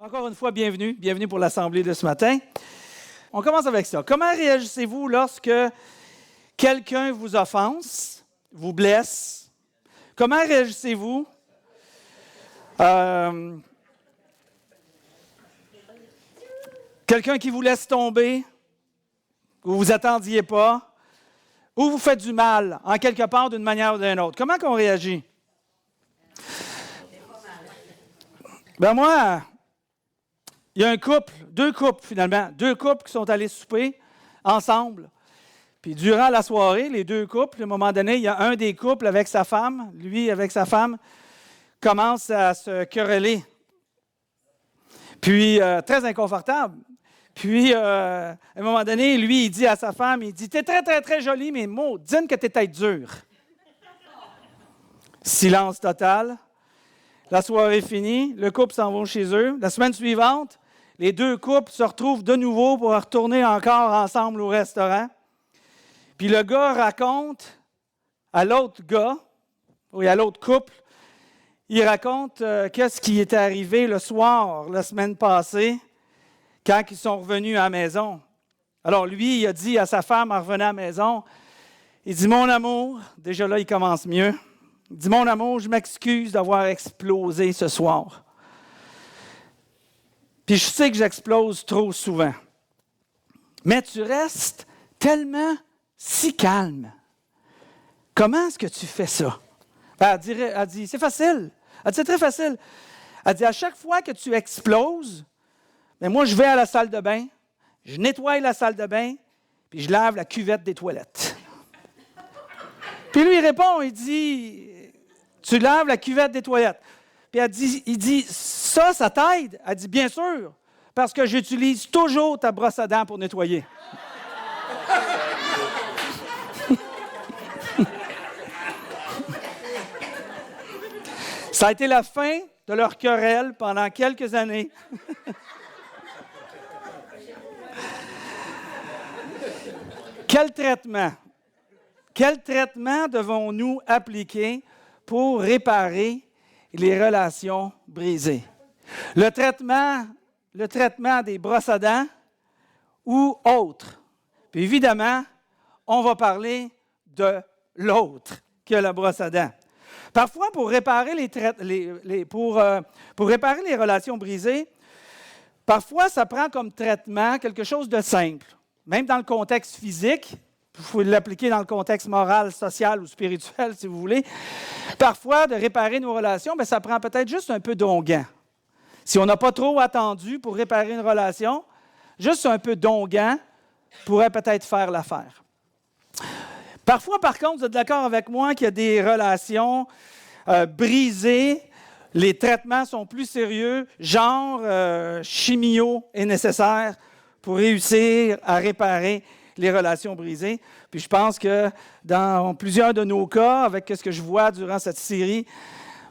Encore une fois, bienvenue. Bienvenue pour l'Assemblée de ce matin. On commence avec ça. Comment réagissez-vous lorsque quelqu'un vous offense, vous blesse? Comment réagissez-vous? Quelqu'un qui vous laisse tomber, que vous ne vous attendiez pas, ou vous faites du mal, en quelque part, d'une manière ou d'une autre. Comment qu'on réagit? Ben moi, il y a deux couples qui sont allés souper ensemble. Puis durant la soirée, les deux couples, à un moment donné, il y a un des couples avec sa femme, lui avec sa femme, commence à se quereller. Puis, très inconfortable. Puis, à un moment donné, lui, il dit à sa femme, il dit « T'es très, très, très jolie, mais maudine que t'es tête dure. » Silence total. La soirée est finie, le couple s'en va chez eux. La semaine suivante, les deux couples se retrouvent de nouveau pour retourner encore ensemble au restaurant. Puis le gars raconte à l'autre gars, ou à l'autre couple, il raconte qu'est-ce qui était arrivé le soir, la semaine passée, quand ils sont revenus à la maison. Alors lui, il a dit à sa femme en revenant à la maison, il dit « Mon amour », déjà là, il commence mieux, il dit « Mon amour, je m'excuse d'avoir explosé ce soir. Puis je sais que j'explose trop souvent. Mais tu restes tellement si calme. Comment est-ce que tu fais ça? » Elle dit, c'est facile. Elle dit, c'est très facile. Elle dit, à chaque fois que tu exploses, mais moi, je vais à la salle de bain, je nettoie la salle de bain, puis je lave la cuvette des toilettes. Puis lui, il répond, il dit, tu laves la cuvette des toilettes. Puis il dit, ça t'aide? Elle dit, bien sûr, parce que j'utilise toujours ta brosse à dents pour nettoyer. Ça a été la fin de leur querelle pendant quelques années. Quel traitement devons-nous appliquer pour réparer les relations brisées? Le traitement des brosses à dents ou autre? Puis évidemment, on va parler de l'autre que la brosse à dents. Parfois, pour réparer pour réparer les relations brisées, parfois, ça prend comme traitement quelque chose de simple. Même dans le contexte physique, il faut l'appliquer dans le contexte moral, social ou spirituel, si vous voulez. Parfois, de réparer nos relations, bien, ça prend peut-être juste un peu d'onguent. Si on n'a pas trop attendu pour réparer une relation, juste un peu d'onguent pourrait peut-être faire l'affaire. Parfois, par contre, vous êtes d'accord avec moi qu'il y a des relations brisées, les traitements sont plus sérieux, genre chimio est nécessaire pour réussir à réparer les relations brisées. Puis je pense que dans plusieurs de nos cas, avec ce que je vois durant cette série,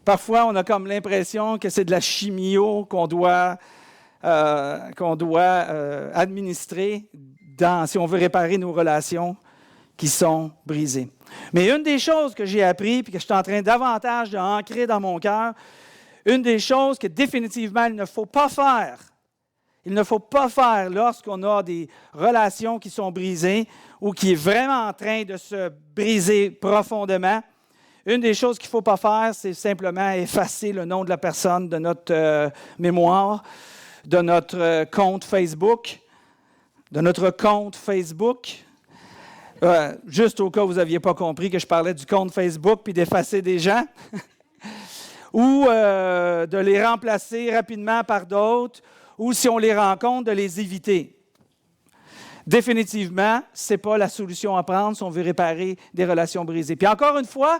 parfois on a comme l'impression que c'est de la chimio qu'on doit administrer si on veut réparer nos relations qui sont brisées. Mais une des choses que j'ai appris et que je suis en train davantage d'ancrer dans mon cœur, une des choses que définitivement il ne faut pas faire lorsqu'on a des relations qui sont brisées ou qui est vraiment en train de se briser profondément, une des choses qu'il ne faut pas faire, c'est simplement effacer le nom de la personne de notre mémoire, de notre compte Facebook, juste au cas où vous n'aviez pas compris que je parlais du compte Facebook puis d'effacer des gens, ou de les remplacer rapidement par d'autres, ou si on les rencontre, de les éviter. Définitivement, ce n'est pas la solution à prendre si on veut réparer des relations brisées. Puis encore une fois,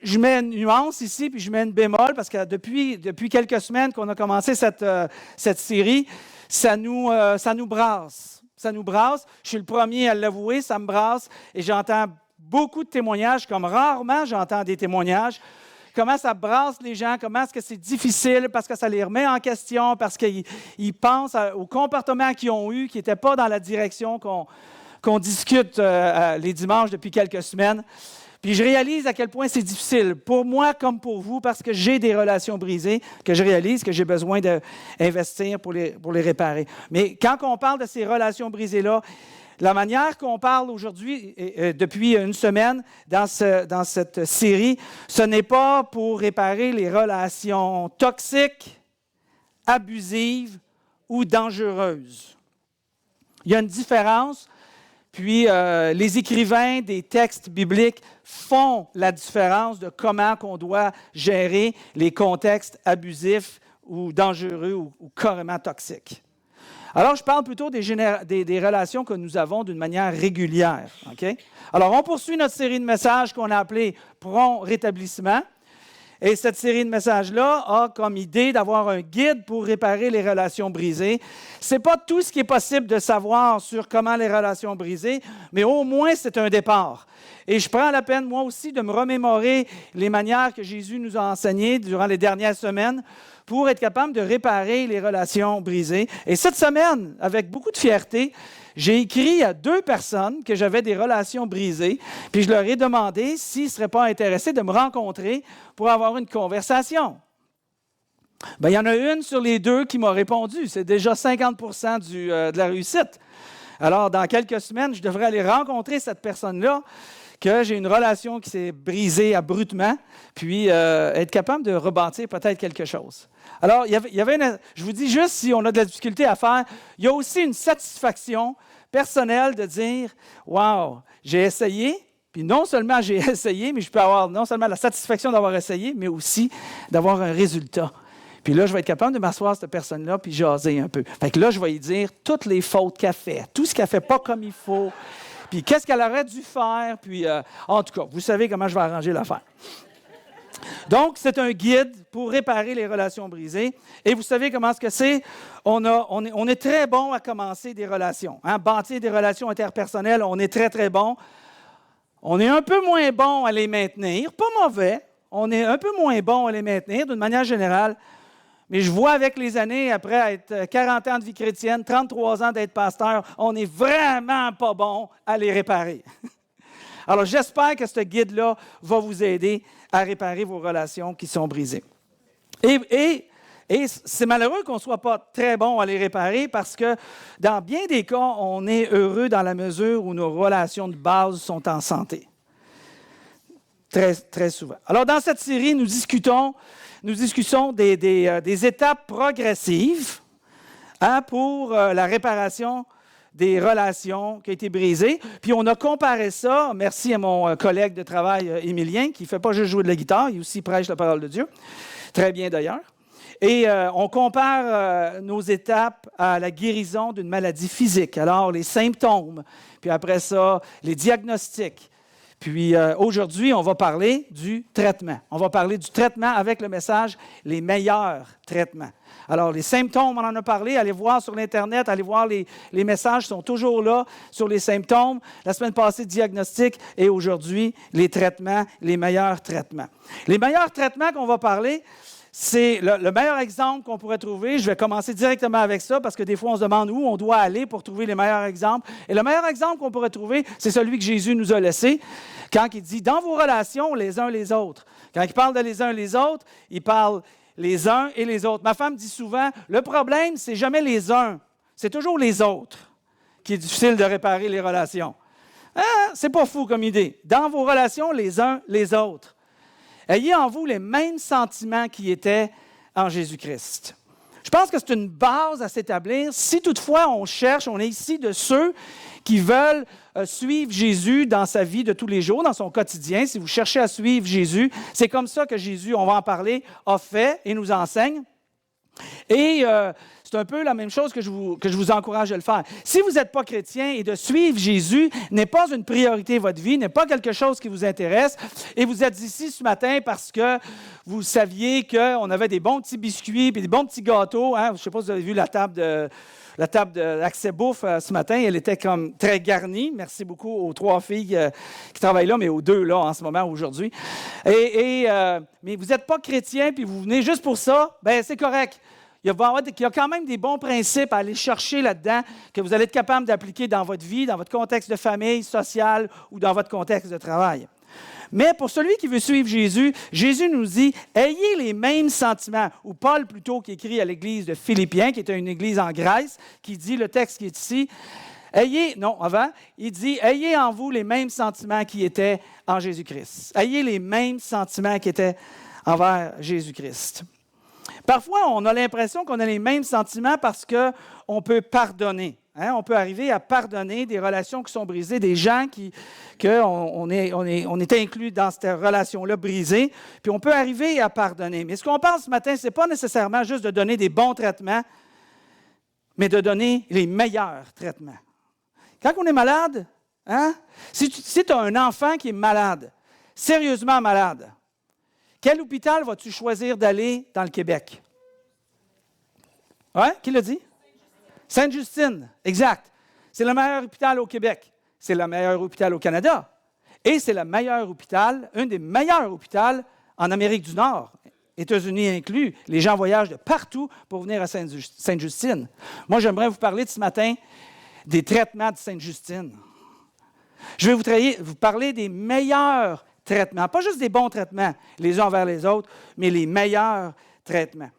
je mets une nuance ici, puis je mets une bémol, parce que depuis quelques semaines qu'on a commencé cette série, ça nous brasse. Ça nous brasse. Je suis le premier à l'avouer, ça me brasse. Et j'entends beaucoup de témoignages, comme rarement j'entends des témoignages. Comment ça brasse les gens, comment est-ce que c'est difficile, parce que ça les remet en question, parce qu'ils pensent au comportement qu'ils ont eu, qui n'était pas dans la direction qu'on discute les dimanches depuis quelques semaines. Puis je réalise à quel point c'est difficile, pour moi comme pour vous, parce que j'ai des relations brisées, que je réalise que j'ai besoin d'investir pour les réparer. Mais quand on parle de ces relations brisées-là, la manière qu'on parle aujourd'hui, depuis une semaine, dans cette série, ce n'est pas pour réparer les relations toxiques, abusives ou dangereuses. Il y a une différence. Puis, les écrivains des textes bibliques font la différence de comment on doit gérer les contextes abusifs ou dangereux ou carrément toxiques. Alors, je parle plutôt des relations que nous avons d'une manière régulière. Okay? Alors, on poursuit notre série de messages qu'on a appelée « Prompt rétablissement ». Et cette série de messages-là a comme idée d'avoir un guide pour réparer les relations brisées. Ce n'est pas tout ce qui est possible de savoir sur comment les relations brisées, mais au moins c'est un départ. Et je prends la peine, moi aussi, de me remémorer les manières que Jésus nous a enseignées durant les dernières semaines pour être capable de réparer les relations brisées. Et cette semaine, avec beaucoup de fierté, j'ai écrit à 2 personnes que j'avais des relations brisées, puis je leur ai demandé s'ils ne seraient pas intéressés de me rencontrer pour avoir une conversation. Bien, il y en a une sur les 2 qui m'a répondu. C'est déjà 50% de la réussite. Alors, dans quelques semaines, je devrais aller rencontrer cette personne-là, que j'ai une relation qui s'est brisée abruptement, puis être capable de rebâtir peut-être quelque chose. Alors, je vous dis juste, si on a de la difficulté à faire, il y a aussi une satisfaction personnelle de dire « Wow, j'ai essayé », puis non seulement j'ai essayé, mais je peux avoir non seulement la satisfaction d'avoir essayé, mais aussi d'avoir un résultat. Puis là, je vais être capable de m'asseoir à cette personne-là puis jaser un peu. Fait que là, je vais lui dire toutes les fautes qu'elle fait, tout ce qu'elle ne fait pas comme il faut, puis qu'est-ce qu'elle aurait dû faire, puis en tout cas, vous savez comment je vais arranger l'affaire. Donc, c'est un guide pour réparer les relations brisées. Et vous savez comment ce que c'est? On est très bon à commencer des relations. Hein? Bâtir des relations interpersonnelles, on est très, très bon. On est un peu moins bon à les maintenir. Pas mauvais. On est un peu moins bon à les maintenir d'une manière générale. Mais je vois avec les années, après être 40 ans de vie chrétienne, 33 ans d'être pasteur, on n'est vraiment pas bon à les réparer. Alors, j'espère que ce guide-là va vous aider à réparer vos relations qui sont brisées. Et c'est malheureux qu'on ne soit pas très bon à les réparer parce que dans bien des cas, on est heureux dans la mesure où nos relations de base sont en santé. Très, très souvent. Alors, dans cette série, nous discutons des étapes progressives pour la réparation des relations qui ont été brisées. Puis on a comparé ça, merci à mon collègue de travail, Émilien, qui ne fait pas juste jouer de la guitare, il aussi prêche la parole de Dieu. Très bien d'ailleurs. Et on compare nos étapes à la guérison d'une maladie physique. Alors, les symptômes, puis après ça, les diagnostics. Puis aujourd'hui, on va parler du traitement. On va parler du traitement avec le message « Les meilleurs traitements ». Alors, les symptômes, on en a parlé. Allez voir sur l'Internet, allez voir les messages sont toujours là sur les symptômes. La semaine passée, diagnostic et aujourd'hui, les traitements, les meilleurs traitements. Les meilleurs traitements qu'on va parler, c'est le meilleur exemple qu'on pourrait trouver. Je vais commencer directement avec ça parce que des fois, on se demande où on doit aller pour trouver les meilleurs exemples. Et le meilleur exemple qu'on pourrait trouver, c'est celui que Jésus nous a laissé quand il dit « dans vos relations, les uns les autres ». Quand il parle de les uns les autres, il parle les uns et les autres. Ma femme dit souvent, le problème, c'est jamais les uns, c'est toujours les autres qui est difficile de réparer les relations. C'est pas fou comme idée. Dans vos relations, les uns les autres. Ayez en vous les mêmes sentiments qui étaient en Jésus-Christ. Je pense que c'est une base à s'établir. Si toutefois on cherche, on est ici de ceux qui veulent suivre Jésus dans sa vie de tous les jours, dans son quotidien. Si vous cherchez à suivre Jésus, c'est comme ça que Jésus, on va en parler, a fait et nous enseigne. Et c'est un peu la même chose que je vous encourage à le faire. Si vous n'êtes pas chrétien et de suivre Jésus n'est pas une priorité de votre vie, n'est pas quelque chose qui vous intéresse, et vous êtes ici ce matin parce que vous saviez qu'on avait des bons petits biscuits et des bons petits gâteaux. Hein? Je ne sais pas si vous avez vu la table d'Accès Bouffe ce matin, elle était comme très garnie. Merci beaucoup aux 3 filles qui travaillent là, mais aux 2 là en ce moment, aujourd'hui. Mais vous n'êtes pas chrétien puis vous venez juste pour ça, bien c'est correct. Il y a quand même des bons principes à aller chercher là-dedans que vous allez être capable d'appliquer dans votre vie, dans votre contexte de famille, social ou dans votre contexte de travail. Mais pour celui qui veut suivre Jésus, Jésus nous dit « Ayez les mêmes sentiments ». Ou Paul, plutôt, qui écrit à l'église de Philippiens, qui était une église en Grèce, qui dit, le texte qui est ici, il dit « Ayez en vous les mêmes sentiments qui étaient en Jésus-Christ ». Ayez les mêmes sentiments qui étaient envers Jésus-Christ. Parfois, on a l'impression qu'on a les mêmes sentiments parce qu'on peut pardonner. Hein? On peut arriver à pardonner des relations qui sont brisées, des gens on est inclus dans cette relation-là brisée, puis on peut arriver à pardonner. Mais ce qu'on pense ce matin, ce n'est pas nécessairement juste de donner des bons traitements, mais de donner les meilleurs traitements. Quand on est malade, hein? Si tu as un enfant qui est malade, sérieusement malade, quel hôpital vas-tu choisir d'aller dans le Québec? Oui, qui l'a dit? Sainte-Justine, exact. C'est le meilleur hôpital au Québec. C'est le meilleur hôpital au Canada. Et c'est le meilleur hôpital, un des meilleurs hôpitaux en Amérique du Nord, États-Unis inclus. Les gens voyagent de partout pour venir à Sainte-Justine. Moi, j'aimerais vous parler de ce matin des traitements de Sainte-Justine. Je vais vous parler des meilleurs traitements, pas juste des bons traitements, les uns envers les autres, mais les meilleurs traitements.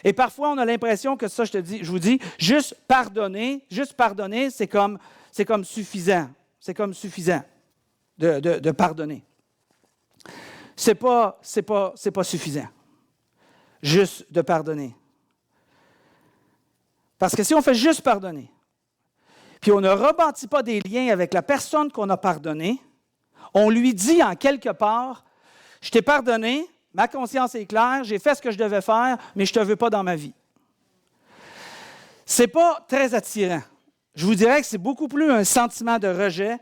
Et parfois, on a l'impression que ça, je vous dis, juste pardonner, c'est comme suffisant. C'est comme suffisant de pardonner. C'est pas suffisant, juste de pardonner. Parce que si on fait juste pardonner, puis on ne rebâtit pas des liens avec la personne qu'on a pardonnée, on lui dit en quelque part, « Je t'ai pardonné, ma conscience est claire, j'ai fait ce que je devais faire, mais je ne te veux pas dans ma vie. » Ce n'est pas très attirant. Je vous dirais que c'est beaucoup plus un sentiment de rejet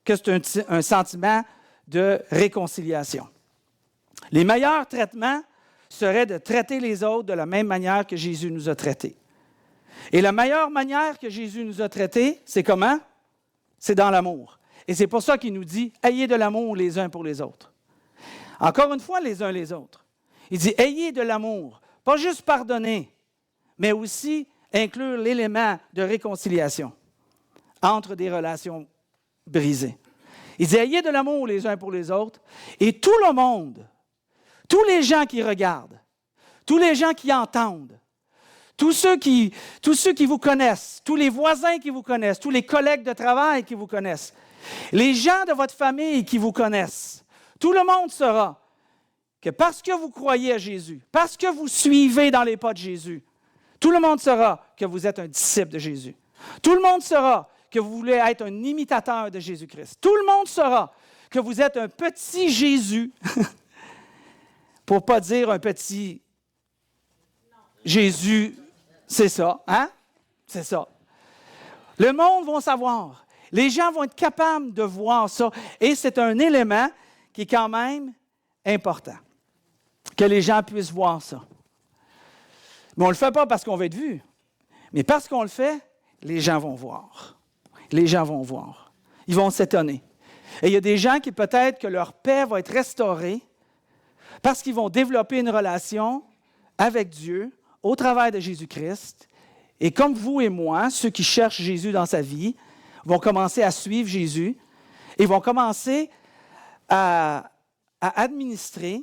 que c'est un sentiment de réconciliation. Les meilleurs traitements seraient de traiter les autres de la même manière que Jésus nous a traités. Et la meilleure manière que Jésus nous a traités, c'est comment? C'est dans l'amour. Et c'est pour ça qu'il nous dit « Ayez de l'amour les uns pour les autres ». Encore une fois, les uns les autres. Il dit « Ayez de l'amour ». Pas juste pardonner, mais aussi inclure l'élément de réconciliation entre des relations brisées. Il dit « Ayez de l'amour les uns pour les autres ». Et tout le monde, tous les gens qui regardent, tous les gens qui entendent, tous ceux qui vous connaissent, tous les voisins qui vous connaissent, tous les collègues de travail qui vous connaissent, les gens de votre famille qui vous connaissent, tout le monde saura que parce que vous croyez à Jésus, parce que vous suivez dans les pas de Jésus, tout le monde saura que vous êtes un disciple de Jésus. Tout le monde saura que vous voulez être un imitateur de Jésus-Christ. Tout le monde saura que vous êtes un petit Jésus, pour ne pas dire un petit Jésus. C'est ça, hein? C'est ça. Le monde va savoir. Les gens vont être capables de voir ça. Et c'est un élément qui est quand même important, que les gens puissent voir ça. Mais on ne le fait pas parce qu'on veut être vu. Mais parce qu'on le fait, les gens vont voir. Les gens vont voir. Ils vont s'étonner. Et il y a des gens qui peut-être que leur paix va être restaurée parce qu'ils vont développer une relation avec Dieu au travers de Jésus-Christ. Et comme vous et moi, ceux qui cherchent Jésus dans sa vie, vont commencer à suivre Jésus et vont commencer à administrer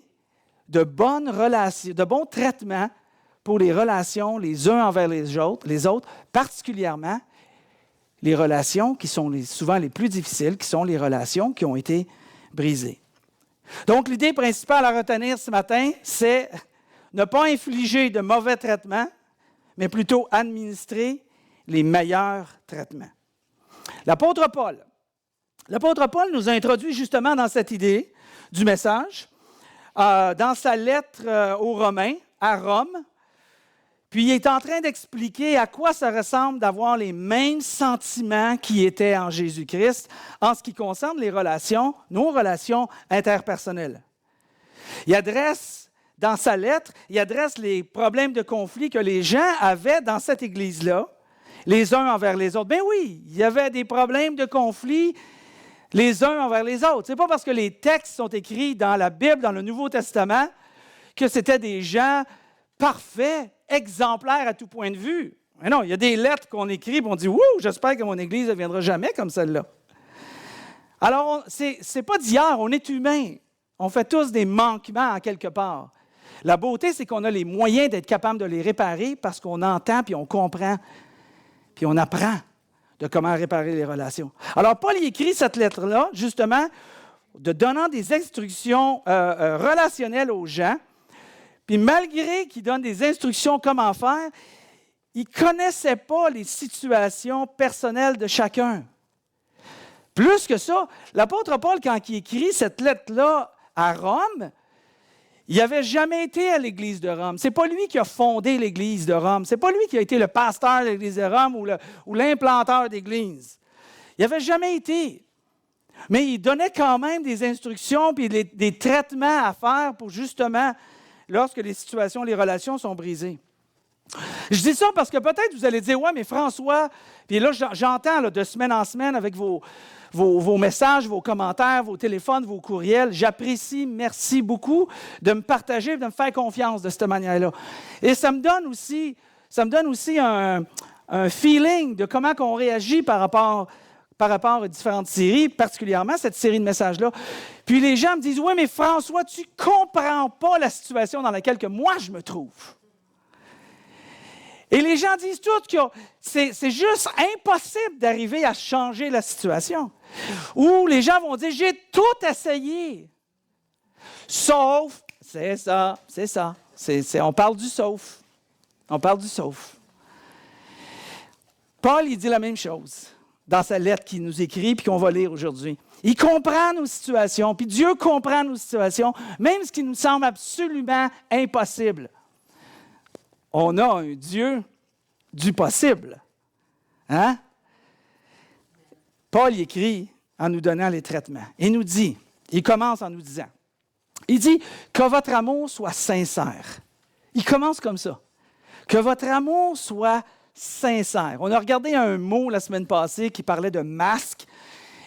de bonnes relations, de bons traitements pour les relations les uns envers les autres, particulièrement les relations qui sont souvent les plus difficiles, qui sont les relations qui ont été brisées. Donc, l'idée principale à retenir ce matin, c'est ne pas infliger de mauvais traitements, mais plutôt administrer les meilleurs traitements. L'apôtre Paul nous a introduit justement dans cette idée du message, dans sa lettre aux Romains, à Rome. Puis il est en train d'expliquer à quoi ça ressemble d'avoir les mêmes sentiments qui étaient en Jésus-Christ en ce qui concerne les relations, nos relations interpersonnelles. Dans sa lettre, il adresse les problèmes de conflit que les gens avaient dans cette Église-là, les uns envers les autres. Bien oui, il y avait des problèmes de conflit les uns envers les autres. Ce n'est pas parce que les textes sont écrits dans la Bible, dans le Nouveau Testament, que c'était des gens parfaits, exemplaires à tout point de vue. Mais non, il y a des lettres qu'on écrit et on dit « Wouh, j'espère que mon Église ne deviendra jamais comme celle-là. » Alors, c'est pas d'hier, on est humain. On fait tous des manquements à quelque part. La beauté, c'est qu'on a les moyens d'être capable de les réparer parce qu'on entend, puis on comprend, puis on apprend de comment réparer les relations. Alors, Paul y écrit cette lettre-là, justement, de donnant des instructions relationnelles aux gens. Puis malgré qu'il donne des instructions comment faire, il ne connaissait pas les situations personnelles de chacun. Plus que ça, l'apôtre Paul, quand il écrit cette lettre-là à Rome, il n'avait jamais été à l'Église de Rome. Ce n'est pas lui qui a fondé l'Église de Rome. Ce n'est pas lui qui a été le pasteur de l'Église de Rome ou l'implanteur d'Église. Il n'avait jamais été. Mais il donnait quand même des instructions et des traitements à faire pour justement, lorsque les situations, les relations sont brisées. Je dis ça parce que peut-être vous allez dire, « Ouais, mais François, puis là j'entends là, de semaine en semaine avec vos messages, vos commentaires, vos téléphones, vos courriels. J'apprécie, merci beaucoup de me partager, de me faire confiance de cette manière-là. Et ça me donne aussi un feeling de comment on réagit par rapport aux différentes séries, particulièrement cette série de messages-là. Puis les gens me disent, « Oui, mais François, tu ne comprends pas la situation dans laquelle que moi je me trouve. » Et les gens disent tous que c'est juste impossible d'arriver à changer la situation. Ou les gens vont dire, j'ai tout essayé. Sauf, c'est ça. On parle du sauf. On parle du sauf. Paul, il dit la même chose dans sa lettre qu'il nous écrit et qu'on va lire aujourd'hui. Il comprend nos situations, puis Dieu comprend nos situations, même ce qui nous semble absolument impossible. On a un Dieu du possible. Hein? Paul écrit en nous donnant les traitements. Il commence en nous disant, il dit que votre amour soit sincère. Il commence comme ça. Que votre amour soit sincère. On a regardé un mot la semaine passée qui parlait de masque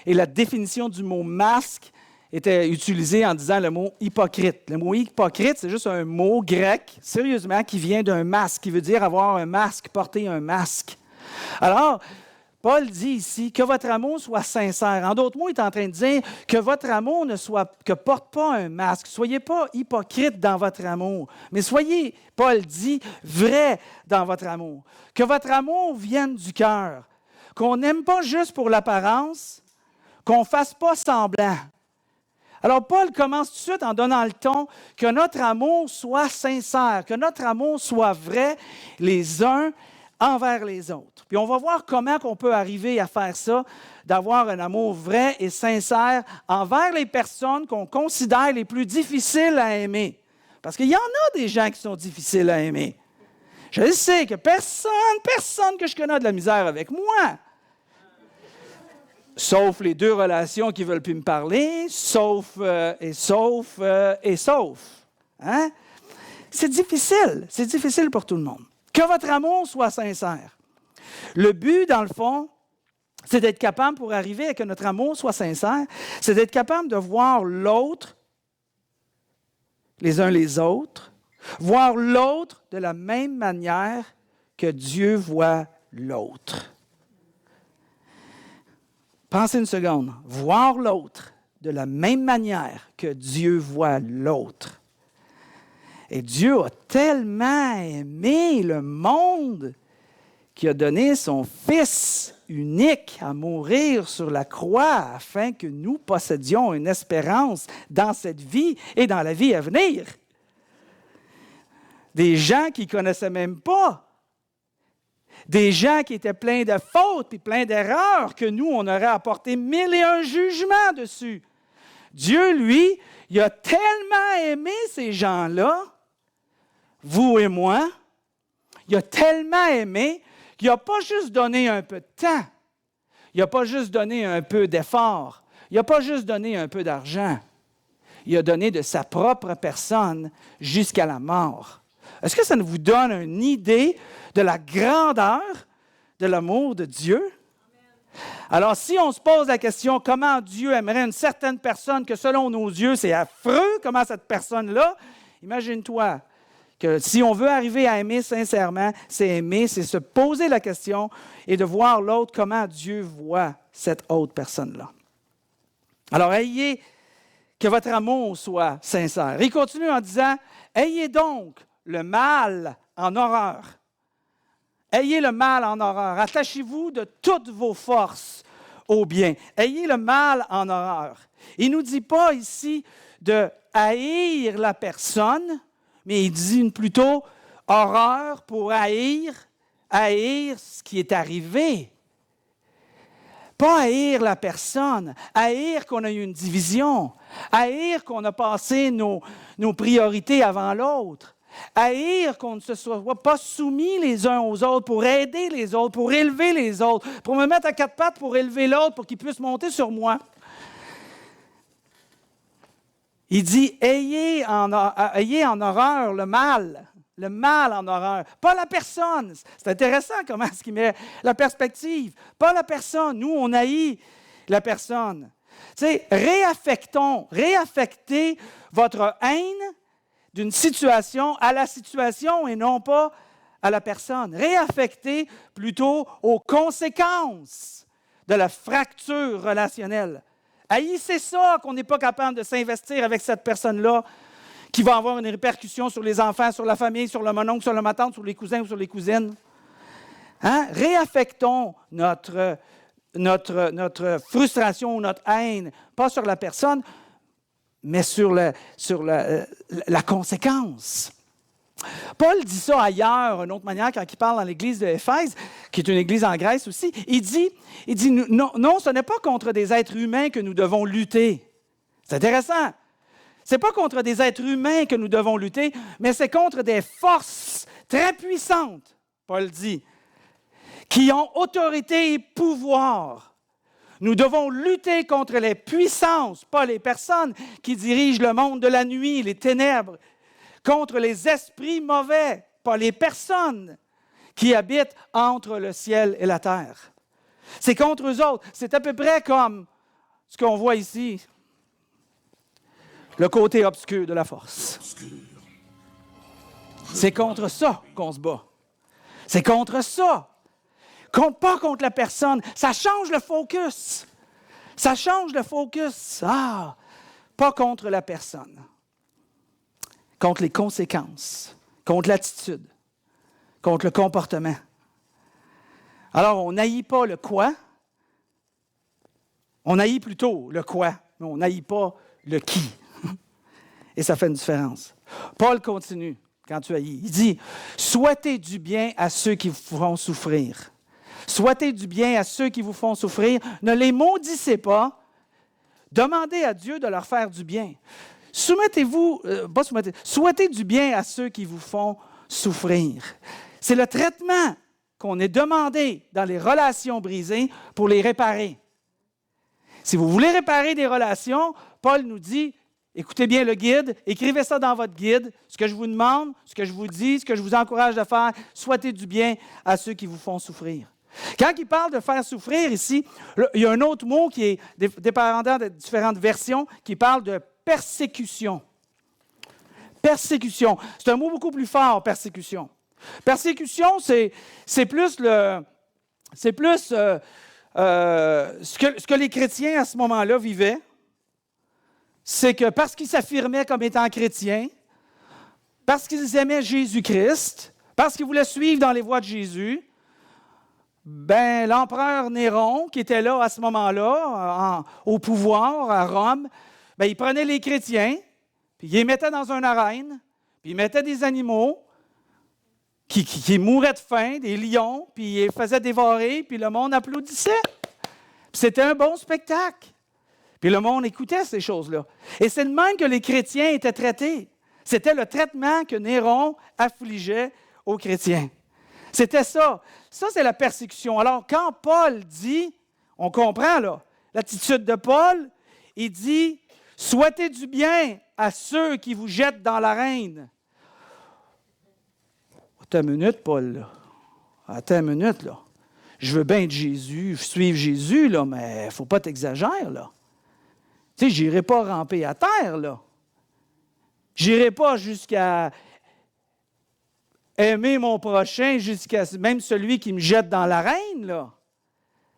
et la définition du mot masque était utilisé en disant le mot hypocrite. Le mot hypocrite, c'est juste un mot grec, sérieusement, qui vient d'un masque, qui veut dire avoir un masque, porter un masque. Alors, Paul dit ici que votre amour soit sincère. En d'autres mots, il est en train de dire que votre amour que porte pas un masque. Soyez pas hypocrite dans votre amour, mais soyez, Paul dit, vrai dans votre amour. Que votre amour vienne du cœur. Qu'on n'aime pas juste pour l'apparence, qu'on ne fasse pas semblant. Alors, Paul commence tout de suite en donnant le ton que notre amour soit sincère, que notre amour soit vrai les uns envers les autres. Puis on va voir comment on peut arriver à faire ça, d'avoir un amour vrai et sincère envers les personnes qu'on considère les plus difficiles à aimer. Parce qu'il y en a des gens qui sont difficiles à aimer. Je sais que personne que je connais a de la misère avec moi. Sauf les deux relations qui ne veulent plus me parler, sauf. Hein? C'est difficile pour tout le monde. Que votre amour soit sincère. Le but, dans le fond, c'est d'être capable, pour arriver à que notre amour soit sincère, c'est d'être capable de voir l'autre, les uns les autres, voir l'autre de la même manière que Dieu voit l'autre. Pensez une seconde. Voir l'autre de la même manière que Dieu voit l'autre. Et Dieu a tellement aimé le monde qu'il a donné son Fils unique à mourir sur la croix afin que nous possédions une espérance dans cette vie et dans la vie à venir. Des gens qui ne connaissaient même pas. Des gens qui étaient pleins de fautes et pleins d'erreurs que nous, on aurait apporté 1001 jugements dessus. Dieu, lui, il a tellement aimé ces gens-là, vous et moi, il a tellement aimé qu'il n'a pas juste donné un peu de temps, il n'a pas juste donné un peu d'effort, il n'a pas juste donné un peu d'argent, il a donné de sa propre personne jusqu'à la mort. Est-ce que ça vous donne une idée de la grandeur de l'amour de Dieu? Alors, si on se pose la question comment Dieu aimerait une certaine personne que selon nos yeux, c'est affreux, comment cette personne-là, imagine-toi que si on veut arriver à aimer sincèrement, c'est se poser la question et de voir l'autre comment Dieu voit cette autre personne-là. Alors, que votre amour soit sincère. Il continue en disant, ayez donc le mal en horreur. Ayez le mal en horreur. Attachez-vous de toutes vos forces au bien. Ayez le mal en horreur. Il ne nous dit pas ici de haïr la personne, mais il dit plutôt horreur pour haïr ce qui est arrivé. Pas haïr la personne, haïr qu'on a eu une division, haïr qu'on a passé nos priorités avant l'autre, haïr qu'on ne se soit pas soumis les uns aux autres pour aider les autres, pour élever les autres, pour me mettre à quatre pattes pour élever l'autre, pour qu'il puisse monter sur moi. Il dit, ayez en horreur le mal en horreur. Pas la personne. C'est intéressant comment est-ce qu'il met la perspective. Pas la personne. Nous, on haït la personne. Tu sais, réaffectez votre haine d'une situation à la situation et non pas à la personne. Réaffectez plutôt aux conséquences de la fracture relationnelle. Haïssez ça qu'on n'est pas capable de s'investir avec cette personne-là qui va avoir une répercussion sur les enfants, sur la famille, sur le mononcle, sur ma tante, sur les cousins ou sur les cousines. Hein? Réaffectons notre frustration ou notre haine, pas sur la personne, mais sur la conséquence. Paul dit ça ailleurs, d'une autre manière, quand il parle dans l'église de Éphèse, qui est une église en Grèce aussi. Il dit non, ce n'est pas contre des êtres humains que nous devons lutter. C'est intéressant. Ce n'est pas contre des êtres humains que nous devons lutter, mais c'est contre des forces très puissantes, Paul dit, qui ont autorité et pouvoir. Nous devons lutter contre les puissances, pas les personnes qui dirigent le monde de la nuit, les ténèbres, contre les esprits mauvais, pas les personnes qui habitent entre le ciel et la terre. C'est contre eux autres. C'est à peu près comme ce qu'on voit ici. Le côté obscur de la force. C'est contre ça qu'on se bat. C'est contre ça. Pas contre la personne. Ça change le focus. Ça change le focus. Pas contre la personne. Contre les conséquences. Contre l'attitude. Contre le comportement. Alors, on n'haït pas le quoi. On haït plutôt le quoi, mais on n'haït pas le qui. Et ça fait une différence. Paul continue quand tu haïs. Il dit, souhaitez du bien à ceux qui vous feront souffrir. Souhaitez du bien à ceux qui vous font souffrir. Ne les maudissez pas. Demandez à Dieu de leur faire du bien. Souhaitez du bien à ceux qui vous font souffrir. C'est le traitement qu'on est demandé dans les relations brisées pour les réparer. Si vous voulez réparer des relations, Paul nous dit, écoutez bien le guide, écrivez ça dans votre guide. Ce que je vous demande, ce que je vous dis, ce que je vous encourage à faire, souhaitez du bien à ceux qui vous font souffrir. Quand il parle de faire souffrir ici, il y a un autre mot qui est dépendant de différentes versions qui parle de persécution. Persécution. C'est un mot beaucoup plus fort, persécution. Persécution, c'est plus ce que les chrétiens à ce moment-là vivaient. C'est que parce qu'ils s'affirmaient comme étant chrétiens, parce qu'ils aimaient Jésus-Christ, parce qu'ils voulaient suivre dans les voies de Jésus, l'empereur Néron, qui était là à ce moment-là, au pouvoir à Rome, il prenait les chrétiens, puis il les mettait dans une arène, puis il mettait des animaux qui mouraient de faim, des lions, puis il les faisait dévorer, puis le monde applaudissait. Puis c'était un bon spectacle. Puis le monde écoutait ces choses-là. Et c'est de même que les chrétiens étaient traités. C'était le traitement que Néron affligeait aux chrétiens. C'était ça. Ça, c'est la persécution. Alors, quand Paul dit, on comprend là, l'attitude de Paul, il dit, souhaitez du bien à ceux qui vous jettent dans l'arène. Attends une minute, Paul, là. Attends une minute, là. Je veux bien être Jésus, suivre Jésus, là, mais il ne faut pas t'exagérer, là. Tu sais, je n'irai pas ramper à terre, là. Je n'irai pas jusqu'à aimer mon prochain, jusqu'à même celui qui me jette dans l'arène, là.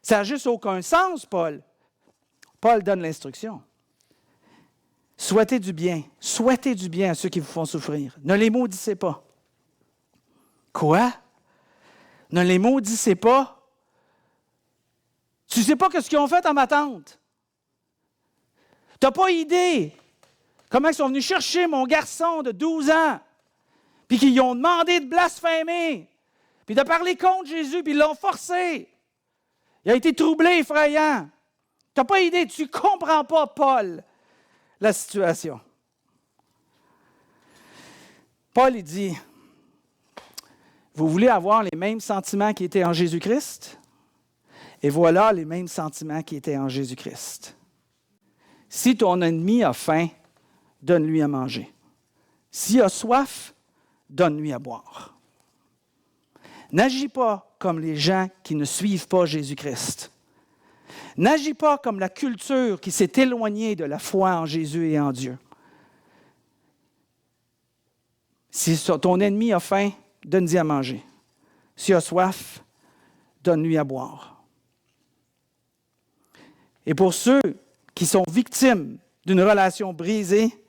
Ça n'a juste aucun sens, Paul. Paul donne l'instruction. Souhaitez du bien à ceux qui vous font souffrir. Ne les maudissez pas. Quoi? Ne les maudissez pas? Tu ne sais pas ce qu'ils ont fait à ma tante. Tu n'as pas idée comment ils sont venus chercher mon garçon de 12 ans, puis qu'ils ont demandé de blasphémer, puis de parler contre Jésus, puis ils l'ont forcé. Il a été troublé, effrayant. Tu n'as pas idée, tu ne comprends pas, Paul, la situation. Paul, il dit, vous voulez avoir les mêmes sentiments qui étaient en Jésus-Christ? Et voilà les mêmes sentiments qui étaient en Jésus-Christ. Si ton ennemi a faim, donne-lui à manger. S'il a soif, donne-lui à boire. N'agis pas comme les gens qui ne suivent pas Jésus-Christ. N'agis pas comme la culture qui s'est éloignée de la foi en Jésus et en Dieu. Si ton ennemi a faim, donne-lui à manger. S'il a soif, donne-lui à boire. Et pour ceux qui sont victimes d'une relation brisée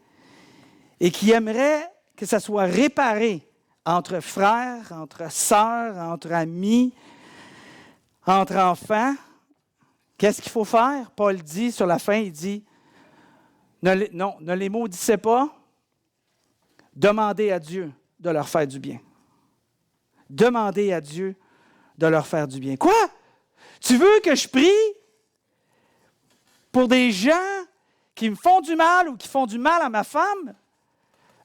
et qui aimeraient que ça soit réparé entre frères, entre sœurs, entre amis, entre enfants, qu'est-ce qu'il faut faire? Paul dit sur la fin, il dit, ne les maudissez pas, demandez à Dieu de leur faire du bien. Demandez à Dieu de leur faire du bien. Quoi? Tu veux que je prie pour des gens qui me font du mal ou qui font du mal à ma femme?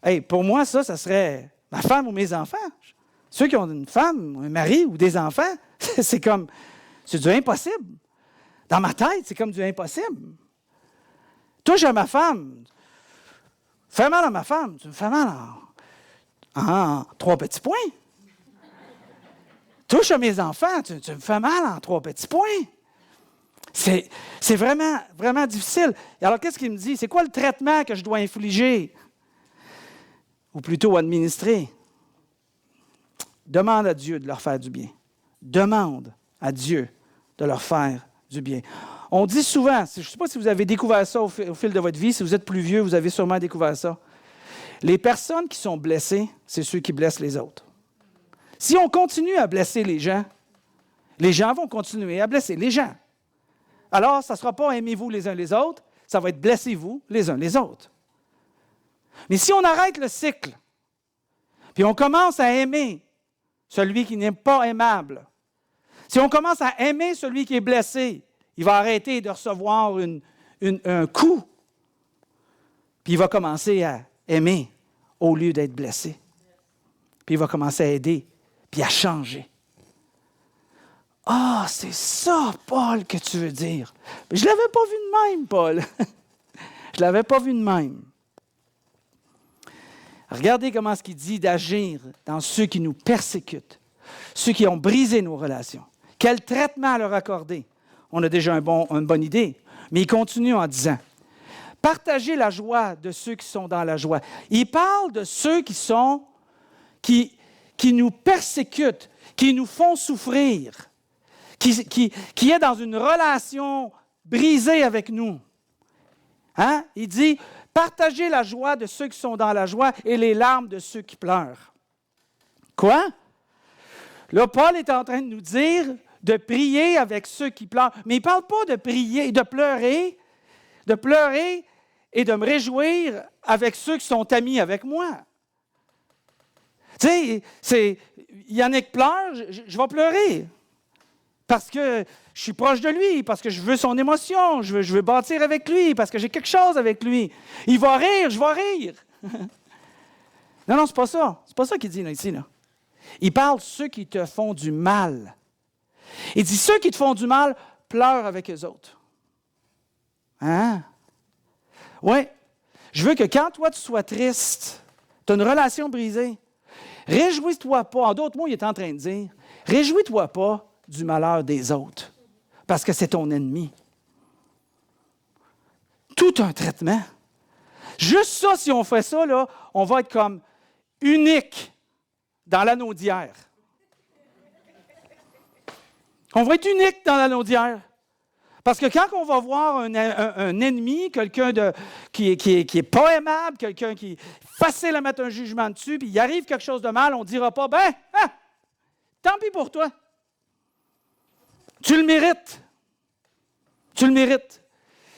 Hey, pour moi, ça serait ma femme ou mes enfants. Ceux qui ont une femme, un mari ou des enfants, c'est du impossible. Dans ma tête, c'est comme du impossible. Touche à ma femme, fais mal à ma femme, tu me fais mal en 3 petits points. Touche à mes enfants, tu me fais mal en 3 petits points. C'est vraiment, vraiment difficile. Et alors, qu'est-ce qu'il me dit? C'est quoi le traitement que je dois infliger? Ou plutôt administrer? Demande à Dieu de leur faire du bien. Demande à Dieu de leur faire du bien. On dit souvent, je ne sais pas si vous avez découvert ça au fil de votre vie, si vous êtes plus vieux, vous avez sûrement découvert ça. Les personnes qui sont blessées, c'est ceux qui blessent les autres. Si on continue à blesser les gens vont continuer à blesser les gens. Alors, ça ne sera pas aimez-vous les uns les autres, ça va être blessez-vous les uns les autres. Mais si on arrête le cycle, puis on commence à aimer celui qui n'est pas aimable, si on commence à aimer celui qui est blessé, il va arrêter de recevoir un coup, puis il va commencer à aimer au lieu d'être blessé. Puis il va commencer à aider, puis à changer. Ah, c'est ça, Paul, que tu veux dire. Je ne l'avais pas vu de même, Paul. Je ne l'avais pas vu de même. Regardez comment ce qu'il dit d'agir dans ceux qui nous persécutent, ceux qui ont brisé nos relations. Quel traitement leur accorder? On a déjà une bonne idée, mais il continue en disant, partagez la joie de ceux qui sont dans la joie. Il parle de ceux qui nous persécutent, qui nous font souffrir, qui est dans une relation brisée avec nous. Hein? Il dit, partagez la joie de ceux qui sont dans la joie et les larmes de ceux qui pleurent. Quoi? Là, Paul est en train de nous dire de prier avec ceux qui pleurent. Mais il ne parle pas de prier, de pleurer et de me réjouir avec ceux qui sont amis avec moi. Tu sais, Yannick pleure, je vais pleurer. Parce que je suis proche de lui, parce que je veux son émotion, je veux bâtir avec lui, parce que j'ai quelque chose avec lui. Il va rire, je vais rire. Non, c'est pas ça. C'est pas ça qu'il dit là, ici. Là. Il parle de ceux qui te font du mal. Il dit, ceux qui te font du mal, pleure avec eux autres. Hein? Oui. Je veux que quand toi, tu sois triste, tu as une relation brisée, réjouis-toi pas. En d'autres mots, il est en train de dire, réjouis-toi pas du malheur des autres, parce que c'est ton ennemi. Tout un traitement. Juste ça, si on fait ça, là, on va être comme unique dans l'anneau d'hier. On va être unique dans l'anneau d'hier. Parce que quand on va voir un ennemi, quelqu'un qui est pas aimable, quelqu'un qui est facile à mettre un jugement dessus, puis il arrive quelque chose de mal, on ne dira pas, tant pis pour toi. Tu le mérites. Tu le mérites.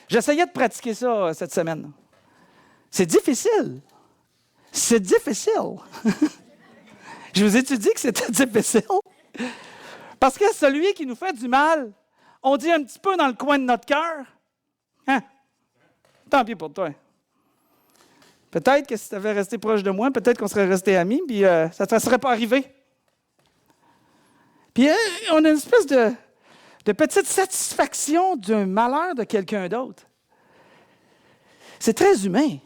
J'essayais de pratiquer ça cette semaine. C'est difficile. C'est difficile. Je vous ai dit que c'était difficile? Parce que celui qui nous fait du mal, on dit un petit peu dans le coin de notre cœur, tant pis pour toi. Peut-être que si tu avais resté proche de moi, peut-être qu'on serait restés amis, puis ça ne te serait pas arrivé. Puis on a une espèce de petite satisfaction d'un malheur de quelqu'un d'autre. C'est très humain.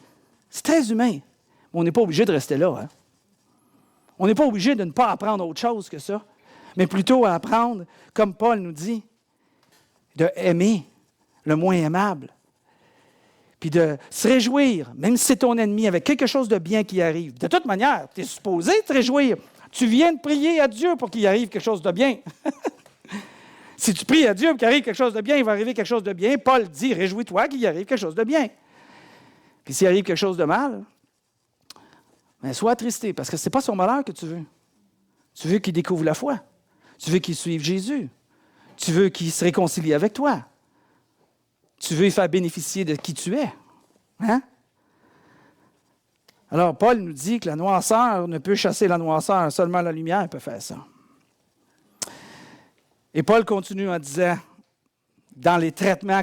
C'est très humain. Mais on n'est pas obligé de rester là. Hein? On n'est pas obligé de ne pas apprendre autre chose que ça, mais plutôt à apprendre, comme Paul nous dit, de aimer le moins aimable, puis de se réjouir, même si c'est ton ennemi, avec quelque chose de bien qui arrive. De toute manière, tu es supposé te réjouir. Tu viens de prier à Dieu pour qu'il arrive quelque chose de bien. Si tu pries à Dieu pour qu'il arrive quelque chose de bien, il va arriver quelque chose de bien. Paul dit, réjouis-toi qu'il arrive quelque chose de bien. Puis s'il arrive quelque chose de mal, bien, sois attristé, parce que ce n'est pas son malheur que tu veux. Tu veux qu'il découvre la foi. Tu veux qu'il suive Jésus. Tu veux qu'il se réconcilie avec toi. Tu veux lui faire bénéficier de qui tu es. Hein? Alors, Paul nous dit que la noirceur ne peut chasser la noirceur, seulement la lumière peut faire ça. Et Paul continue en disant, dans les traitements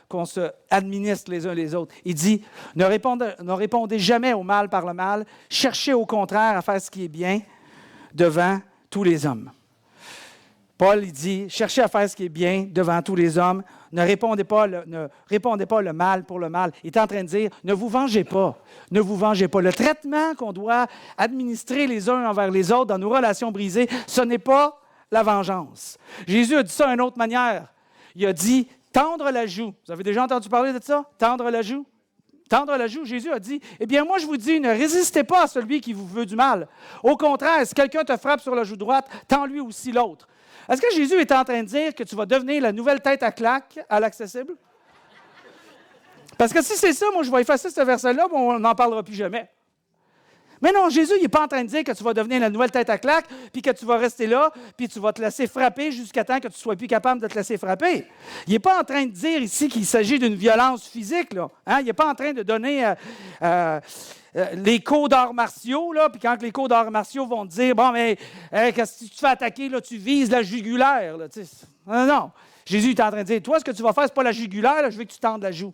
qu'on se administre les uns les autres, il dit, ne répondez jamais au mal par le mal, cherchez au contraire à faire ce qui est bien devant tous les hommes. Paul, il dit, cherchez à faire ce qui est bien devant tous les hommes, ne répondez pas le mal pour le mal. Il est en train de dire, ne vous vengez pas, ne vous vengez pas. Le traitement qu'on doit administrer les uns envers les autres dans nos relations brisées, ce n'est pas la vengeance. Jésus a dit ça d'une autre manière. Il a dit, tendre la joue. Vous avez déjà entendu parler de ça? Tendre la joue? Tendre la joue, Jésus a dit, eh bien moi je vous dis, ne résistez pas à celui qui vous veut du mal. Au contraire, si quelqu'un te frappe sur la joue droite, tends-lui aussi l'autre. Est-ce que Jésus est en train de dire que tu vas devenir la nouvelle tête à claque à l'accessible? Parce que si c'est ça, moi je vais effacer ce verset-là, on n'en parlera plus jamais. Mais non, Jésus, il n'est pas en train de dire que tu vas devenir la nouvelle tête à claque, puis que tu vas rester là, puis tu vas te laisser frapper jusqu'à temps que tu ne sois plus capable de te laisser frapper. Il n'est pas en train de dire ici qu'il s'agit d'une violence physique, là. Hein? Il n'est pas en train de donner les cours d'arts martiaux, là, puis quand les cours d'arts martiaux vont te dire, bon, mais si tu te fais attaquer, là, tu vises la jugulaire. Là, non. Jésus est en train de dire, toi, ce que tu vas faire, ce n'est pas la jugulaire, là, je veux que tu tendes la joue.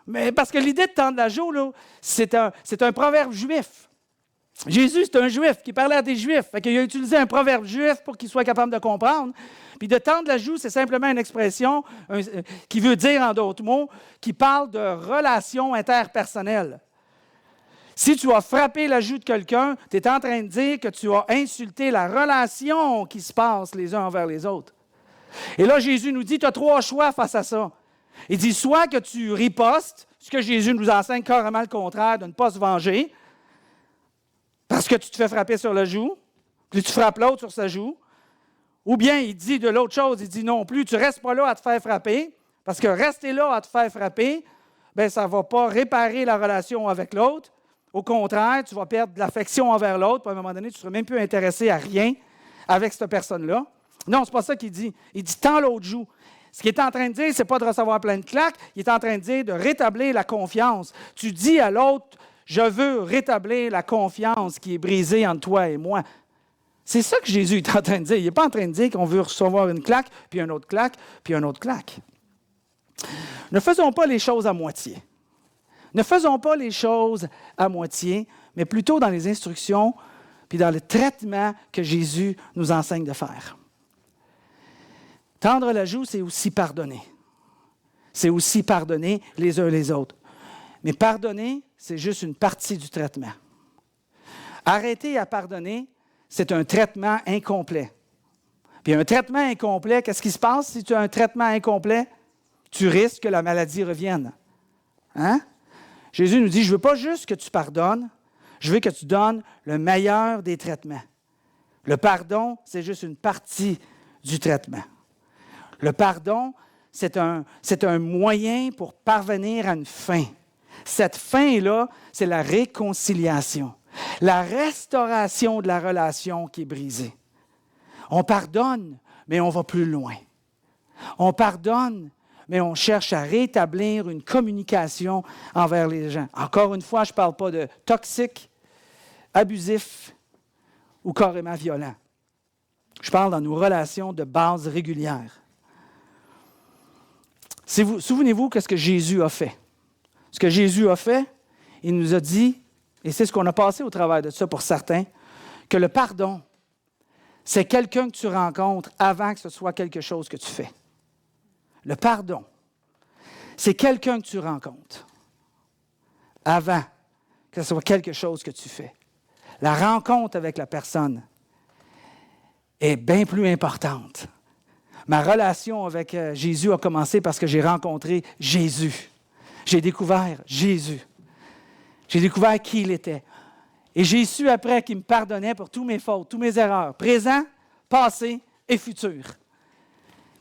Mais parce que l'idée de tendre la joue, là, c'est un proverbe juif. Jésus, c'est un juif qui parlait à des juifs. Fait qu'il a utilisé un proverbe juif pour qu'il soit capable de comprendre. Puis de tendre la joue, c'est simplement une expression qui veut dire, en d'autres mots, qui parle de relations interpersonnelles. Si tu as frappé la joue de quelqu'un, tu es en train de dire que tu as insulté la relation qui se passe les uns envers les autres. Et là, Jésus nous dit, tu as 3 choix face à ça. Il dit soit que tu ripostes, ce que Jésus nous enseigne carrément le contraire, de ne pas se venger, parce que tu te fais frapper sur la joue, puis tu frappes l'autre sur sa joue. Ou bien il dit de l'autre chose, il dit non plus, tu ne restes pas là à te faire frapper, parce que rester là à te faire frapper, bien, ça ne va pas réparer la relation avec l'autre. Au contraire, tu vas perdre de l'affection envers l'autre, puis à un moment donné, tu ne seras même plus intéressé à rien avec cette personne-là. Non, ce n'est pas ça qu'il dit. Il dit tends l'autre joue. Ce qu'il est en train de dire, ce n'est pas de recevoir plein de claques, il est en train de dire de rétablir la confiance. Tu dis à l'autre, je veux rétablir la confiance qui est brisée entre toi et moi. C'est ça que Jésus est en train de dire. Il n'est pas en train de dire qu'on veut recevoir une claque, puis une autre claque, puis une autre claque. Ne faisons pas les choses à moitié. Ne faisons pas les choses à moitié, mais plutôt dans les instructions, puis dans le traitement que Jésus nous enseigne de faire. Tendre la joue, c'est aussi pardonner. C'est aussi pardonner les uns les autres. Mais pardonner, c'est juste une partie du traitement. Arrêter à pardonner, c'est un traitement incomplet. Puis un traitement incomplet, qu'est-ce qui se passe si tu as un traitement incomplet? Tu risques que la maladie revienne. Hein? Jésus nous dit, je ne veux pas juste que tu pardonnes, je veux que tu donnes le meilleur des traitements. Le pardon, c'est juste une partie du traitement. Le pardon, c'est un moyen pour parvenir à une fin. Cette fin-là, c'est la réconciliation, la restauration de la relation qui est brisée. On pardonne, mais on va plus loin. On pardonne, mais on cherche à rétablir une communication envers les gens. Encore une fois, je ne parle pas de toxique, abusif ou carrément violent. Je parle dans nos relations de base régulières. Souvenez-vous de ce que Jésus a fait. Ce que Jésus a fait, il nous a dit, et c'est ce qu'on a passé au travers de ça pour certains, que le pardon, c'est quelqu'un que tu rencontres avant que ce soit quelque chose que tu fais. Le pardon, c'est quelqu'un que tu rencontres avant que ce soit quelque chose que tu fais. La rencontre avec la personne est bien plus importante. Ma relation avec Jésus a commencé parce que j'ai rencontré Jésus. J'ai découvert Jésus. J'ai découvert qui il était. Et j'ai su après qu'il me pardonnait pour tous mes fautes, toutes mes erreurs, présent, passé et futur.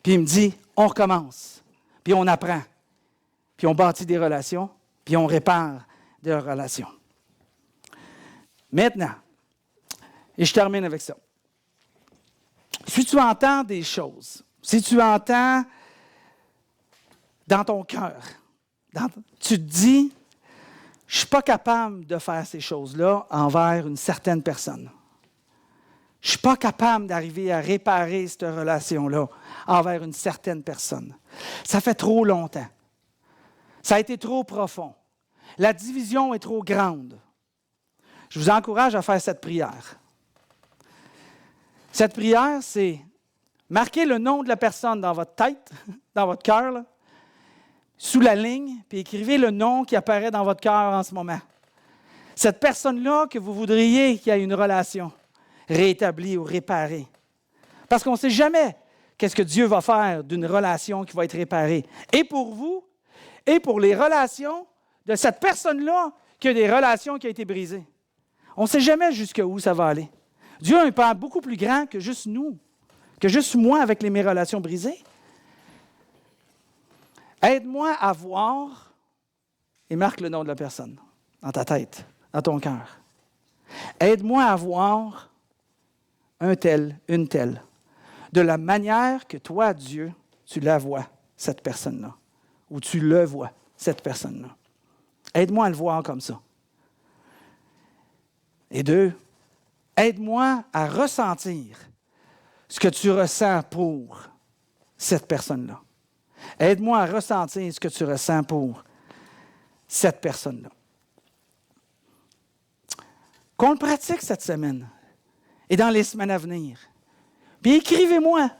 Puis il me dit, on recommence, puis on apprend, puis on bâtit des relations, puis on répare des relations. Maintenant, et je termine avec ça. Si tu entends des choses, si tu entends dans ton cœur, tu te dis, je ne suis pas capable de faire ces choses-là envers une certaine personne. Je ne suis pas capable d'arriver à réparer cette relation-là envers une certaine personne. Ça fait trop longtemps. Ça a été trop profond. La division est trop grande. Je vous encourage à faire cette prière. Cette prière, c'est marquer le nom de la personne dans votre tête, dans votre cœur, là, sous la ligne, puis écrivez le nom qui apparaît dans votre cœur en ce moment. Cette personne-là que vous voudriez qu'il y ait une relation rétablie ou réparée. Parce qu'on ne sait jamais qu'est-ce que Dieu va faire d'une relation qui va être réparée. Et pour vous, et pour les relations de cette personne-là qui a des relations qui ont été brisées. On ne sait jamais jusqu'où ça va aller. Dieu a un plan beaucoup plus grand que juste nous, que juste moi avec mes relations brisées. Aide-moi à voir, et marque le nom de la personne dans ta tête, dans ton cœur. Aide-moi à voir un tel, une telle, de la manière que toi, Dieu, tu la vois, cette personne-là, ou tu le vois, cette personne-là. Aide-moi à le voir comme ça. Et 2, aide-moi à ressentir ce que tu ressens pour cette personne-là. Aide-moi à ressentir ce que tu ressens pour cette personne-là. Qu'on le pratique cette semaine et dans les semaines à venir. Puis écrivez-moi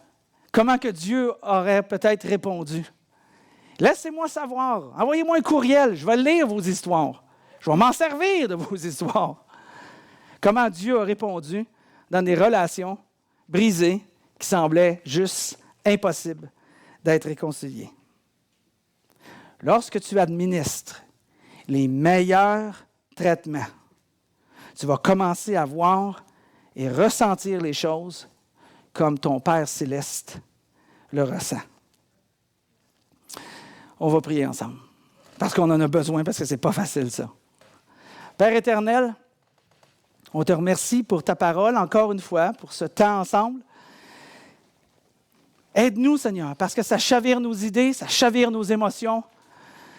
comment que Dieu aurait peut-être répondu. Laissez-moi savoir. Envoyez-moi un courriel. Je vais lire vos histoires. Je vais m'en servir de vos histoires. Comment Dieu a répondu dans des relations brisées qui semblaient juste impossibles d'être réconciliées. Lorsque tu administres les meilleurs traitements, tu vas commencer à voir et ressentir les choses comme ton Père céleste le ressent. On va prier ensemble, parce qu'on en a besoin, parce que ce n'est pas facile, ça. Père éternel, on te remercie pour ta parole, encore une fois, pour ce temps ensemble. Aide-nous, Seigneur, parce que ça chavire nos idées, ça chavire nos émotions,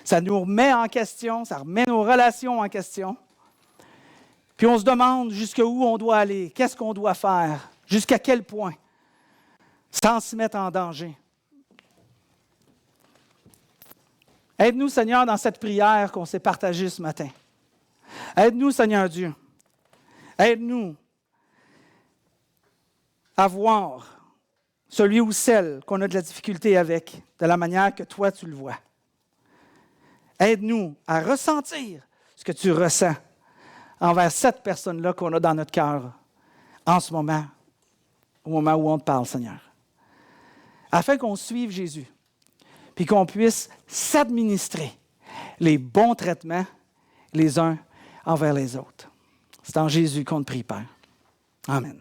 ça nous remet en question, ça remet nos relations en question. Puis on se demande jusqu'où on doit aller, qu'est-ce qu'on doit faire, jusqu'à quel point, sans se mettre en danger. Aide-nous, Seigneur, dans cette prière qu'on s'est partagée ce matin. Aide-nous, Seigneur Dieu. Aide-nous à voir celui ou celle qu'on a de la difficulté avec, de la manière que toi, tu le vois. Aide-nous à ressentir ce que tu ressens envers cette personne-là qu'on a dans notre cœur en ce moment, au moment où on te parle, Seigneur. Afin qu'on suive Jésus, puis qu'on puisse s'administrer les bons traitements les uns envers les autres. C'est en Jésus qu'on te prie, Père. Amen.